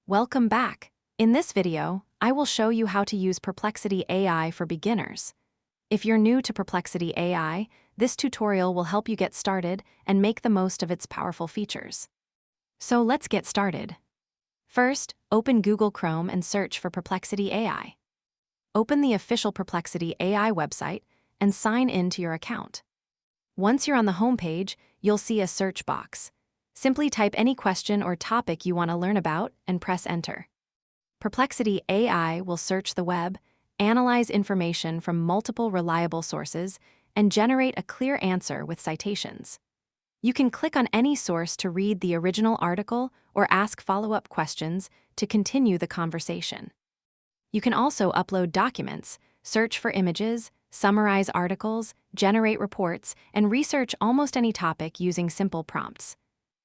Welcome back. In this video, I will show you how to use Perplexity AI for beginners. If you're new to Perplexity AI, this tutorial will help you get started and make the most of its powerful features. So let's get started. First, open Google Chrome and search for Perplexity AI. Open the official Perplexity AI website and sign in to your account. Once you're on the home page, you'll see a search box. Simply type any question or topic you want to learn about and press enter. Perplexity AI will search the web, analyze information from multiple reliable sources, and generate a clear answer with citations. You can click on any source to read the original article or ask follow-up questions to continue the conversation. You can also upload documents, search for images, summarize articles, generate reports, and research almost any topic using simple prompts.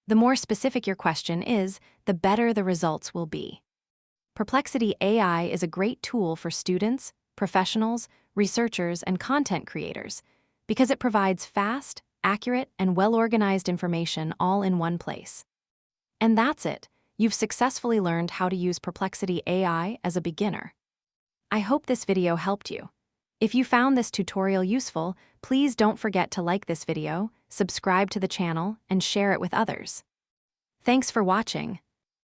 The more specific your question is, the better the results will be. Perplexity AI is a great tool for students, professionals, researchers, and content creators because it provides fast, accurate, and well-organized information all in one place. And that's it. You've successfully learned how to use Perplexity AI as a beginner. I hope this video helped you. If you found this tutorial useful, please don't forget to like this video, subscribe to the channel, and share it with others. Thanks for watching.